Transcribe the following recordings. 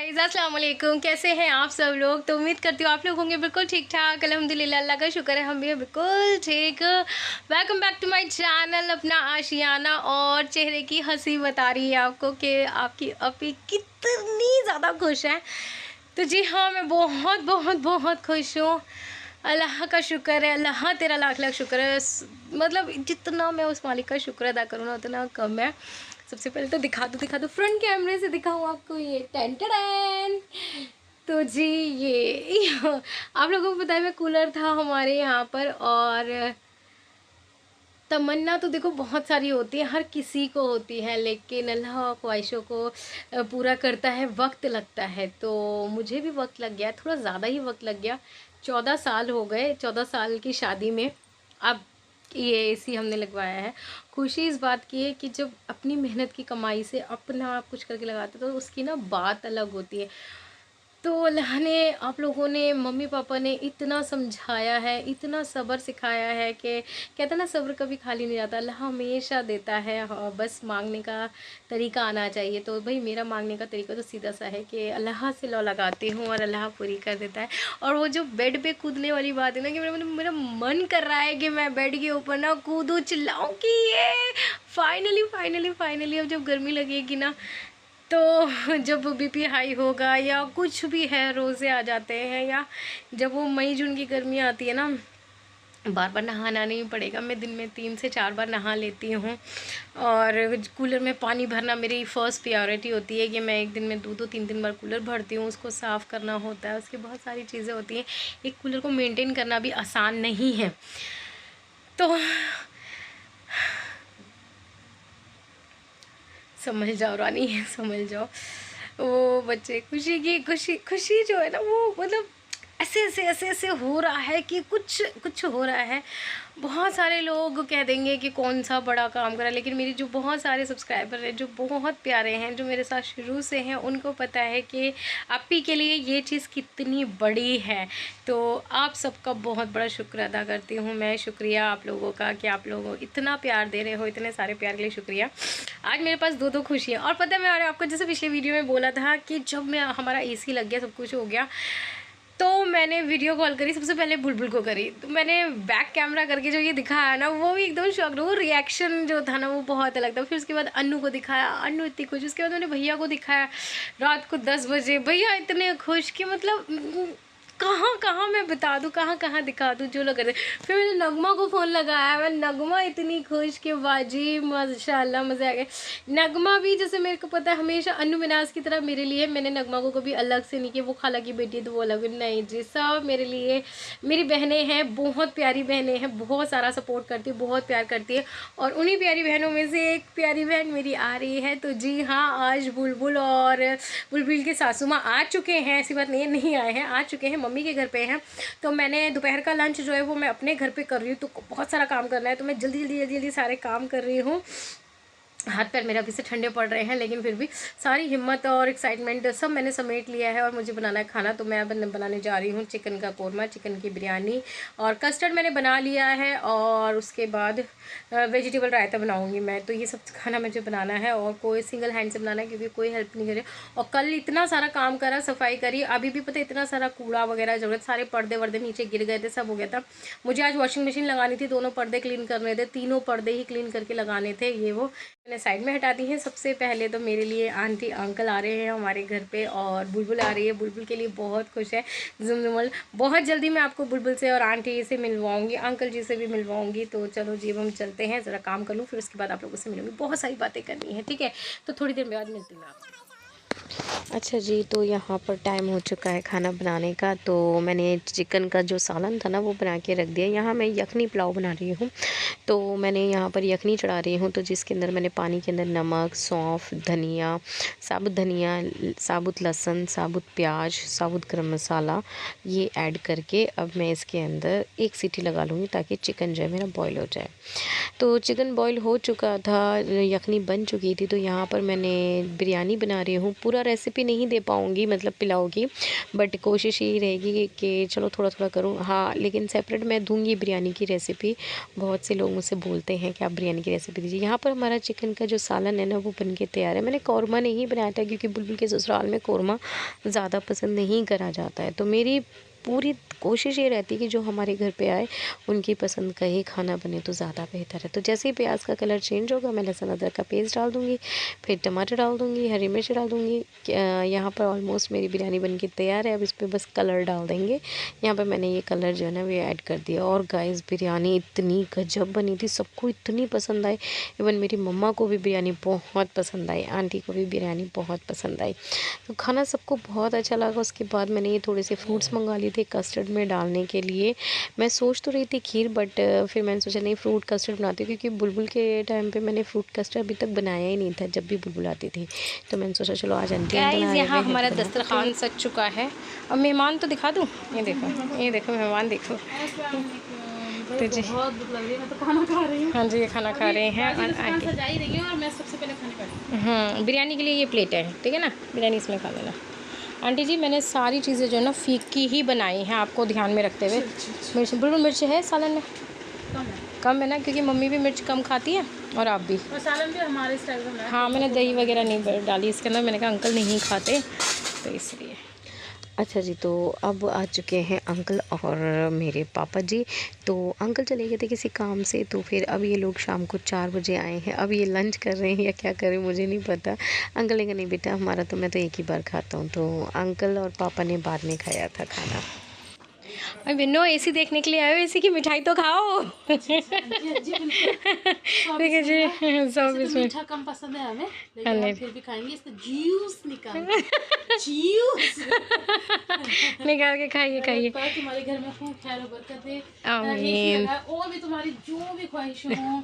Guys अस्सलाम वालेकुम। कैसे हैं आप सब लोग? तो उम्मीद करती हूँ आप लोग होंगे बिल्कुल ठीक ठाक। अल्हम्दुलिल्लाह, अल्लाह का शुक्र है हम भी बिल्कुल ठीक। Welcome back to my channel Apna Aashiyana. और चेहरे की हंसी बता रही है आपको कि आपकी अपी कितनी ज़्यादा खुश है। तो जी हाँ, मैं बहुत बहुत बहुत खुश हूँ। अल्लाह का शुक्र है, अल्लाह तेरा लाख लाख शुक्र है। मतलब जितना मैं उस मालिक का शुक्र अदा करूँ ना उतना कम है। सबसे पहले तो दिखा दो फ्रंट कैमरे से दिखाऊँ आपको ये टेन टेन। तो जी ये आप लोगों को पता है मैं कूलर था हमारे यहाँ पर। और तमन्ना तो देखो बहुत सारी होती है, हर किसी को होती है, लेकिन अल्लाह ख्वाहिशों को पूरा करता है, वक्त लगता है। तो मुझे भी वक्त लग गया, थोड़ा ज़्यादा ही वक्त लग गया। 14 साल हो गए, 14 साल की शादी में अब ये एसी हमने लगवाया है। खुशी इस बात की है कि जब अपनी मेहनत की कमाई से अपना आप कुछ करके लगाते तो उसकी ना बात अलग होती है। तो अल्लाह ने, आप लोगों ने, मम्मी पापा ने इतना समझाया है, इतना सब्र सिखाया है कि कहते हैं ना सब्र कभी खाली नहीं जाता, अल्लाह हमेशा देता है। हाँ, बस मांगने का तरीका आना चाहिए। तो भाई मेरा मांगने का तरीका तो सीधा सा है कि अल्लाह से लौ लगाती हूँ और अल्लाह पूरी कर देता है। और वो जो बेड पे कूदने वाली बात है ना कि मेरा मन कर रहा है कि मैं बेड के ऊपर ना कूदूँ, चिल्लाऊँ कि ये फाइनली फाइनली फाइनली अब जब गर्मी लगेगी ना, तो जब बीपी हाई होगा या कुछ भी है, रोज़े आ जाते हैं, या जब वो मई जून की गर्मी आती है ना, बार बार नहाना नहीं पड़ेगा। मैं दिन में 3 से 4 बार नहा लेती हूँ। और कूलर में पानी भरना मेरी फ़र्स्ट प्रायोरिटी होती है कि मैं एक दिन में 2-3 बार कूलर भरती हूँ। उसको साफ़ करना होता है, उसकी बहुत सारी चीज़ें होती हैं। एक कूलर को मेंटेन करना भी आसान नहीं है। तो समझ जाओ रानी, समझ जाओ। वो बच्चे खुशी जो है ना, वो मतलब ऐसे हो रहा है कि कुछ कुछ हो रहा है। बहुत सारे लोग कह देंगे कि कौन सा बड़ा काम करा, लेकिन मेरी जो बहुत सारे सब्सक्राइबर हैं जो बहुत प्यारे हैं, जो मेरे साथ शुरू से हैं, उनको पता है कि आपी के लिए ये चीज़ कितनी बड़ी है। तो आप सबका बहुत बड़ा शुक्र अदा करती हूँ मैं। शुक्रिया आप लोगों का कि आप लोग इतना प्यार दे रहे हो, इतने सारे प्यार के लिए शुक्रिया। आज मेरे पास दो खुशियाँ। और पता है मैंने आपको जैसे पिछले वीडियो में बोला था कि जब मैं हमारा एसी लग गया, सब कुछ हो गया, तो मैंने वीडियो कॉल करी, सबसे पहले बुलबुल को करी। तो मैंने बैक कैमरा करके जो ये दिखाया ना, वो भी एकदम शॉक्ड। वो रिएक्शन जो था ना वो बहुत अलग था। फिर उसके बाद अन्नू को दिखाया, अन्नू इतनी खुश। उसके बाद मैंने भैया को दिखाया रात को 10 बजे, भैया इतने खुश कि मतलब कहाँ कहाँ मैं बता दूँ, कहाँ कहाँ दिखा दूँ जो लोग करते। फिर मैंने नगमा को फ़ोन लगाया, मैं नगमा इतनी खुश कि बाजी माशाल्लाह मज़े आ गए। नगमा भी जैसे मेरे को पता है हमेशा अन्नू मिनाज की तरह मेरे लिए, मैंने नगमा को कभी अलग से नहीं कि वो खाला की बेटी है तो वो अलग नहीं जी, सब मेरे लिए मेरी बहनें हैं, बहुत प्यारी बहनें हैं, बहुत सारा सपोर्ट करती है, बहुत प्यार करती है। और उन्हीं प्यारी बहनों में से एक प्यारी बहन मेरी आ रही है। तो जी हाँ, आज बुलबुल और बुलबुल के सासू माँ आ चुके हैं, ऐसी बात नहीं है नहीं आए हैं, आ चुके हैं, मम्मी के घर पे हैं। तो मैंने दोपहर का लंच जो है वो मैं अपने घर पे कर रही हूँ, तो बहुत सारा काम करना है, तो मैं जल्दी जल्दी जल्दी जल्दी सारे काम कर रही हूँ। हाथ पैर मेरे अभी से ठंडे पड़ रहे हैं, लेकिन फिर भी सारी हिम्मत और एक्साइटमेंट सब मैंने समेट लिया है। और मुझे बनाना है खाना, तो मैं अब बनाने जा रही हूँ चिकन का कोरमा, चिकन की बिरयानी, और कस्टर्ड मैंने बना लिया है। और उसके बाद वेजिटेबल रायता बनाऊँगी मैं। तो ये सब खाना मुझे बनाना है, और कोई सिंगल हैंड से बनाना है क्योंकि कोई हेल्प नहीं करे। और कल इतना सारा काम करा, सफाई करी, अभी भी पता है इतना सारा कूड़ा वगैरह ज़रूरत, सारे पर्दे वर्दे नीचे गिर गए थे, सब हो गया था। मुझे आज वॉशिंग मशीन लगानी थी, दोनों पर्दे क्लीन करने थे, तीनों पर्दे ही क्लीन करके लगाने थे। ये वो मैंने साइड में हटा दी है। सबसे पहले तो मेरे लिए आंटी अंकल आ रहे हैं हमारे घर पे, और बुलबुल आ रही है, बुलबुल के लिए बहुत खुश है जुमजुमल। बहुत जल्दी मैं आपको बुलबुल से और आंटी से मिलवाऊंगी, अंकल जी से भी मिलवाऊंगी। तो चलो जी हम चलते हैं, ज़रा काम कर लूँ, फिर उसके बाद आप लोगों से मिलूँगी। बहुत सारी बातें करनी है, ठीक है? तो थोड़ी देर बाद मिलती हूँ मैं आपसे। अच्छा जी, तो यहाँ पर टाइम हो चुका है खाना बनाने का। तो मैंने चिकन का जो सालन था ना वो बना के रख दिया। यहाँ मैं यखनी पुलाव बना रही हूँ। तो मैंने यहाँ पर यखनी चढ़ा रही हूँ, तो जिसके अंदर मैंने पानी के अंदर नमक, सौंफ, धनिया, साबुत लहसुन, साबुत प्याज, साबुत गरम मसाला ये ऐड करके अब मैं इसके अंदर एक सीटी लगा लूँगी ताकि चिकन जो है मेरा बॉयल हो जाए। तो चिकन बॉईल हो चुका था, यखनी बन चुकी थी। तो यहाँ पर मैंने बिरयानी बना रही हूँ। पूरा रेसिपी रेसिपी नहीं दे पाऊँगी मतलब पुलाव की, बट कोशिश यही रहेगी कि चलो थोड़ा थोड़ा करूँ। हाँ, लेकिन सेपरेट मैं दूँगी बिरयानी की रेसिपी। बहुत से लोग मुझसे बोलते हैं कि आप बिरयानी की रेसिपी दीजिए। यहाँ पर हमारा चिकन का जो सालन है ना वो बन के तैयार है। मैंने कौरमा नहीं बनाया था क्योंकि बुलबुल के ससुराल में कौरमा ज़्यादा पसंद नहीं करा जाता है, तो मेरी पूरी कोशिश ये रहती है कि जो हमारे घर पे आए उनकी पसंद का ही खाना बने तो ज़्यादा बेहतर है। तो जैसे ही प्याज का कलर चेंज होगा मैं लहसुन अदरक का पेस्ट डाल दूँगी, फिर टमाटर डाल दूँगी, हरी मिर्च डाल दूँगी। यहाँ पर ऑलमोस्ट मेरी बिरयानी बन के तैयार है। अब इस पर बस कलर डाल देंगे। यहाँ पर मैंने ये कलर जो है ना वो ऐड कर दिया। और गाइस बिरयानी इतनी गजब बनी थी, सबको इतनी पसंद आई। इवन मेरी मम्मा को भी बिरयानी बहुत पसंद आई, आंटी को भी बिरयानी बहुत पसंद आई। तो खाना सबको बहुत अच्छा लगा। उसके बाद मैंने ये थोड़े से फ्रूट्स मंगा लिए थे कस्टर्ड में डालने के लिए। मैं सोच तो रही थी खीर, बट फिर मैंने सोचा नहीं फ्रूट कस्टर्ड बनाती हूँ, क्योंकि बुलबुल के टाइम पे मैंने फ्रूट कस्टर्ड अभी तक बनाया ही नहीं था जब भी बुलबुल आती थी। तो मैंने सोचा चलो आज आंटी यहाँ हमारा दस्तरखान सज चुका है। अब मेहमान तो दिखा दूँ, ये देखो मेहमान देखो। तो जी बहुत भूख लग रही है, मैं तो खाना खा रही हूँ। हाँ जी, ये खाना खा रहे हैं और आंटी सजा ही रही है और मैं सबसे पहले खाने का बिरयानी के लिए ये प्लेट है, ठीक है ना, बिरयानी इसमें खा लेना। आंटी जी मैंने सारी चीज़ें जो है ना फीकी ही बनाई हैं, आपको ध्यान में रखते हुए। मिर्च बिल्कुल मिर्च है सालन में कम है ना, क्योंकि मम्मी भी मिर्च कम खाती है और आप भी। और सालन भी हमारे स्टाइल का। हाँ, मैंने दही वगैरह नहीं डाली इसके अंदर, मैंने कहा अंकल नहीं खाते तो इसलिए। अच्छा जी, तो अब आ चुके हैं अंकल और मेरे पापा जी। तो अंकल चले गए थे किसी काम से, तो फिर अब ये लोग शाम को 4 बजे आए हैं। अब ये लंच कर रहे हैं या क्या कर रहे हैं मुझे नहीं पता। अंकल ने कहा नहीं बेटा हमारा तो मैं तो एक ही बार खाता हूँ। तो अंकल और पापा ने बाद में खाया था खाना। अरे बिन्नो, एसी देखने के लिए आए हो, एसी की मिठाई तो खाओ। ठीक है जी, 120 में मीठा कम पसंद है हमें, लेकिन हम फिर भी खाएंगे। इसका जूस निकाल जूस निकाल के खाइए। तुम्हारे घर में खूब खैर बरकत है, आमीन। और भी तुम्हारी जो भी ख्वाहिश हो,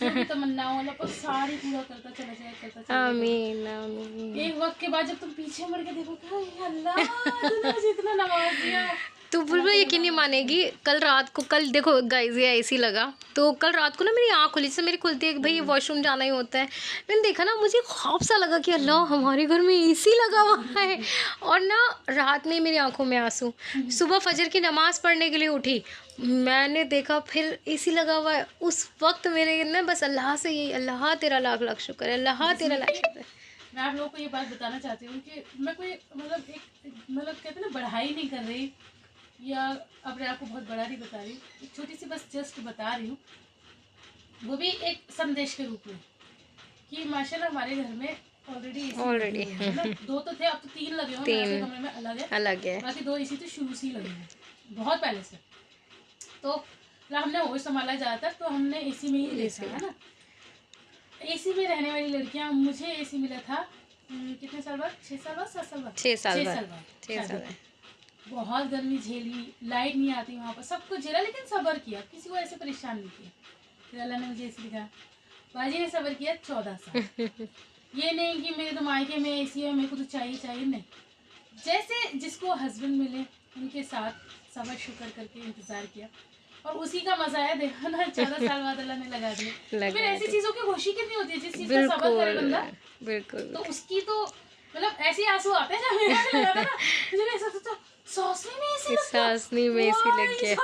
जो भी तमन्ना हो, अल्लाह पर सारी पूरा करता चला जाए। आमीन आमीन। एक वक्त के बाद जब तुम पीछे मुड़ के देखो, अल्लाह तूने मुझे इतना नवाज दिया। तो बिल्कुल यकीन नहीं मानेगी, कल रात को, कल देखो गाइस ये एसी लगा, तो कल रात को ना मेरी आँख खुली, से मेरी खुलती है कि भाई वॉशरूम जाना ही होता है। मैंने देखा ना, मुझे ख्वाब सा लगा कि अल्लाह हमारे घर में एसी लगा हुआ है। और ना रात में मेरी आंखों में आंसू। सुबह फजर की नमाज़ पढ़ने के लिए उठी, मैंने देखा फिर एसी लगा हुआ है। उस वक्त मेरे ना बस अल्लाह से यही, अल्लाह तेरा लाख लाख शुक्र है, अल्लाह तेरा लाख शुक्र है। मैं आप लोगों को ये बात बताना चाहती हूँ कि मैं कोई मतलब कहते हैं ना बढ़ाई नहीं कर रही या अपने आप को बहुत बड़ा नहीं बता रही, एक छोटी सी बस जस्ट बता रही हूँ, वो भी एक संदेश के रूप में कि माशाल्लाह हमारे घर में ऑलरेडी दो तो थे, अब तो 3 लगे हुए हैं। कमरे में अलग है, बाकी 2 एसी तो शुरू से ही लगे हैं, बहुत पहले से। तो हमने होश संभाला ज़्यादातर, तो हमने एसी में ही देखा है ना। एसी में रहने वाली लड़कियाँ, मुझे एसी मिला था कितने साल बाद, 6 साल बाद 7 साल बाद 6 साल बाद। बहुत गर्मी झेली, लाइट नहीं आती वहाँ पर, सब कुछ झेला, लेकिन सब्र किया, किसी को ऐसे परेशान नहीं किया। फिर अल्लाह ने मुझे एसी दिखाया, बाजी ने सब्र किया 14 साल। ये नहीं कि मेरे तो मायके में एसी है, मेरे को तो चाहिए नहीं। जैसे जिसको हस्बैंड मिले उनके साथ सब्र शुक्र करके इंतज़ार किया, और उसी का मजा है। देखो ना 14 साल बाद अल्लाह ने लगा दिया। फिर ऐसी चीज़ों की खुशी कितनी होती है, जिस चीज़ का सब्र करे बंदा, बिल्कुल, तो उसकी तो मतलब ऐसे आंसू आते हैं जब मेरा लगा था ना, मुझे ऐसा तो सांसनी में एसी लग गया।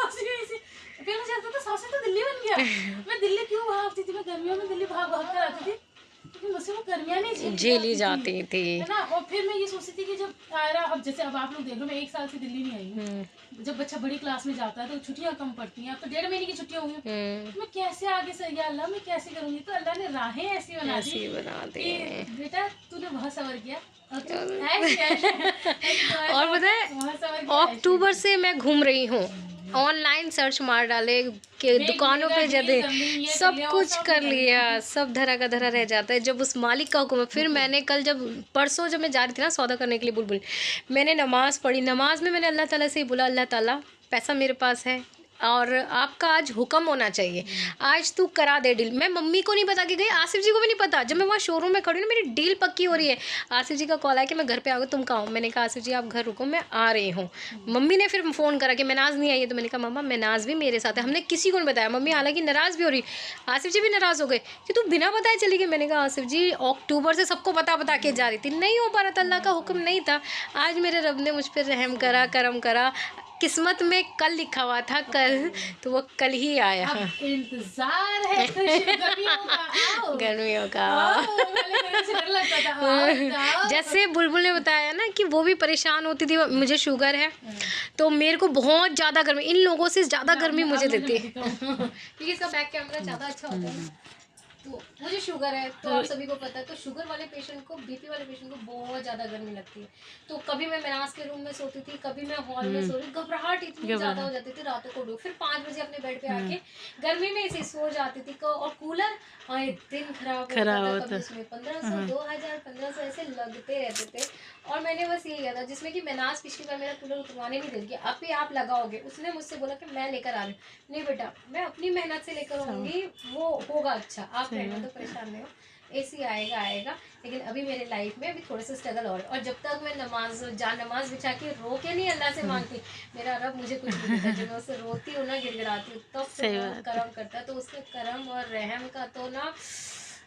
फिर मुझे लगता था सांसनी तो दिल्ली बन गया। मैं दिल्ली क्यों भागती थी, मैं गर्मियों में दिल्ली भाग कर आती थी, क्योंकि मुझसे वो गर्मियाँ नहीं झेली जाती थी, है ना। और फिर मैं ये सोचती थी कि जब आयरा, अब जैसे अब आप लोग देख लो, मैं 1 साल से दिल्ली नहीं आई हूँ। जब बच्चा बड़ी क्लास में जाता है तो छुट्टियाँ कम पड़ती हैं, अब तो 1.5 महीने की छुट्टियाँ हुई हैं। मैं कैसे आगे से, या अल्लाह मैं कैसे करूँगी, तो अल्लाह ने राहें ऐसी बना दी, बेटा तूने बहुत सब्र किया। और पता है अक्टूबर से मैं घूम रही हूँ, ऑनलाइन सर्च मार डाले कि दुकानों पे जाते, सब कुछ कर लिया, सब धरा का धरा रह जाता है जब उस मालिक का हुक्म है। फिर मैंने कल परसों जब मैं जा रही थी ना सौदा करने के लिए बुलबुल, मैंने नमाज़ पढ़ी। नमाज में मैंने अल्लाह ताला से ही बोला, अल्लाह ताला पैसा मेरे पास है, और आपका आज हुक्म होना चाहिए, आज तू करा दे डील। मैं मम्मी को नहीं बता के गई, आसिफ जी को भी नहीं पता। जब मैं वहाँ शोरूम में खड़ी हूँ ना, मेरी डील पक्की हो रही है। आसिफ जी का कॉल आया कि मैं घर पे आऊँगा, तुम कहाँ हो? मैंने कहा आसिफ जी आप घर रुको, मैं आ रही हूँ। मम्मी ने फिर फ़ोन करा कि महनाज नहीं आई है, तो मैंने कहा मम्मा महनाज भी मेरे साथ है, हमने किसी को नहीं बताया। मम्मी हालांकि नाराज़ भी हो रही, आसिफ जी भी नाराज़ हो गए कि तू बिना बताए चली गई। मैंने कहा आसिफ जी अक्टूबर से सबको बता के जा रही थी, नहीं हो पा रहा था, अल्लाह का हुक्म नहीं था। आज मेरे रब ने मुझ पर रहम करा, करम करा। किस्मत में कल लिखा हुआ था कल, तो वो कल ही आया। अब इंतजार है गर्मियों का, आओ। गर्मियों का। पहले से डर लगता था, आओ। जैसे बुलबुल ने बताया ना कि वो भी परेशान होती थी, मुझे शुगर है तो मेरे को बहुत ज़्यादा गर्मी, इन लोगों से ज़्यादा गर्मी मुझे देती है क्योंकि इसका बैक कैमरा ज़्यादा अच्छा होता है ना। तो मुझे शुगर है, तो आप सभी को पता है, तो शुगर वाले पेशेंट को, बीपी वाले पेशेंट को बहुत ज़्यादा गर्मी लगती है। तो कभी मैं महनाज के रूम में सोती थी, कभी मैं हॉल में सो रही, घबराहट इतनी ज़्यादा हो जाती थी रातों को डूब, फिर 5 बजे अपने बेड पे आके गर्मी में ऐसे सो जाती थी। और कूलर आए दिन खराब होता था, कभी उसमें 1500 2000 1500 ऐसे लगते रहते थे। और मैंने बस यही किया था, जिसमें कि महनाज पिछली बार मेरा कूलर उतरवाने नहीं देगी, अब भी आप लगाओगे, उसने मुझसे बोला कि मैं लेकर आ रही हूँ। नहीं बेटा, मैं अपनी मेहनत से लेकर आऊँगी, वो होगा अच्छा, आप रहना तो परेशान नहीं हो, एसी आएगा। लेकिन अभी मेरे लाइफ में अभी थोड़ा सा स्ट्रगल और है। और जब तक मैं नमाज बिछा के रो के नहीं अल्लाह से मांगती, मेरा रब मुझे कुछ नहीं देता। जब मैं उससे रोती हूँ ना, गिड़गिड़ाती हूँ, तब से वो करम करता है। तो उसके करम और रहम का तो ना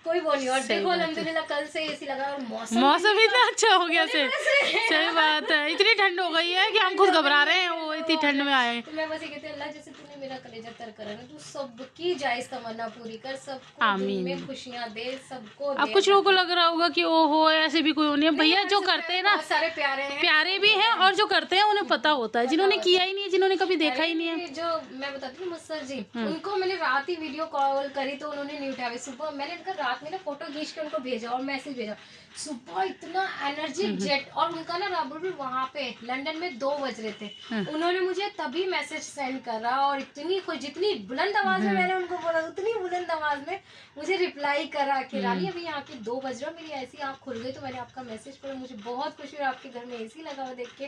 कोई वो नहीं। और देखो अल्हम्दुलिल्लाह कल से एसी लगा और मौसम इतना अच्छा हो गया से। सही बात है, इतनी ठंड हो गई है कि हम खुद घबरा रहे हैं, वो इतनी ठंड में आए। तो मैं बस ये कहती हूँ अल्लाह जैसे तूने मेरा कलेजा तर करा ना, तू सबकी जायज़ तमन्ना पूरी कर, सबको दिल में खुशियाँ दे, सबको अब कुछ लोगों को लग रहा होगा कि ओहो ऐसे भी कोई नहीं है। भैया जो करते हैं ना, सारे प्यारे हैं, प्यारे भी हैं, और जो करते हैं उन्हें पता होता है, जिन्होंने किया ही नहीं है, जिन्होंने कभी देखा ही नहीं है। जो मैं बताती हूँ मुस्तर जी, उनको मैंने रात ही वीडियो कॉल करी तो उन्होंने नहीं उठाया। सुबह मैंने उनका रात में ना फोटो खींच के उनको भेजा और मैसेज भेजा, सुबह इतना एनर्जी जेट। और उनका ना राबुल वहाँ पे लंदन में 2 बज रहे थे, उन्होंने मुझे तभी मैसेज सेंड करा और इतनी खुश, जितनी बुलंद आवाज में मैंने उनको बोला उतनी बुलंद आवाज में मुझे रिप्लाई करा कि रानी अभी यहाँ के 2 बज रहे हो, मेरी ऐसी आँख खुल गई तो मैंने आपका मैसेज पढ़ा, मुझे बहुत खुशी हुई आपके घर में एसी लगा हुआ देख के,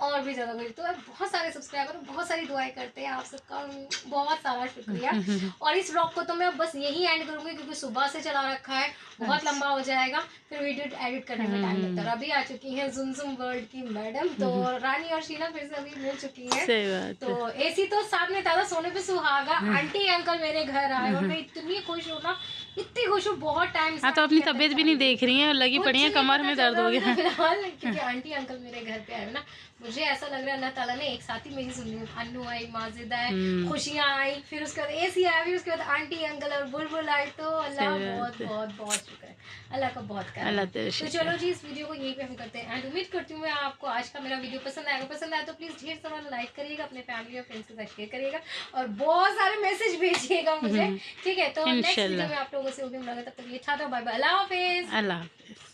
और भी ज्यादा खुशी। तो बहुत सारे सब्सक्राइबर बहुत सारी दुआएं करते हैं, आप सबका बहुत सारा शुक्रिया। और इस व्लॉग को तो मैं बस यही एंड करूंगी क्योंकि सुबह से चला रखा है, बहुत लंबा हो जाएगा, फिर वीडियो एडिट करने में टाइम लगता है। अभी आ चुकी हैं जुमजुम वर्ल्ड की मैडम, तो रानी और शीना फिर से अभी मिल चुकी हैं। सही बात। तो एसी तो साथ में था, सोने पे सुहागा। आंटी अंकल मेरे घर आए और मैं इतनी खुश हूँ ना, इतनी खुश हूँ, बहुत टाइम से। हाँ, तो अपनी तबीयत भी नहीं देख रही है, लगी पड़ी है, कमर में दर्द हो गया फिलहाल, क्योंकि आंटी अंकल मेरे घर पे आए ना, मुझे ऐसा लग रहा है अल्लाह ताला ने एक साथ ही मेरी सुनी। अन्नू आई, माजिद आई, खुशियाँ आई, फिर उसके बाद एसी आया, फिर उसके बाद आंटी अंकल और बुलबुल आई। तो अल्लाह बहुत बहुत बहुत शुक्र है, अल्लाह का बहुत करम। तो चलो जी, इस वीडियो को यहीं पे हम करते हैं एंड उम्मीद करती हूँ मैं आपको आज का मेरा वीडियो पसंद आएगा। पसंद आया तो प्लीज़ ढेर सारा लाइक करिएगा, अपने फैमिली और फ्रेंड्स के साथ शेयर करिएगा और बहुत सारे मैसेज भेजिएगा मुझे, ठीक है। तो नेक्स्ट वीडियो में आप लोगों से होगी मुलाकात, तब तक ये था, बाय बाय, अल्लाह हाफिज़। अल्लाह हाफिज़।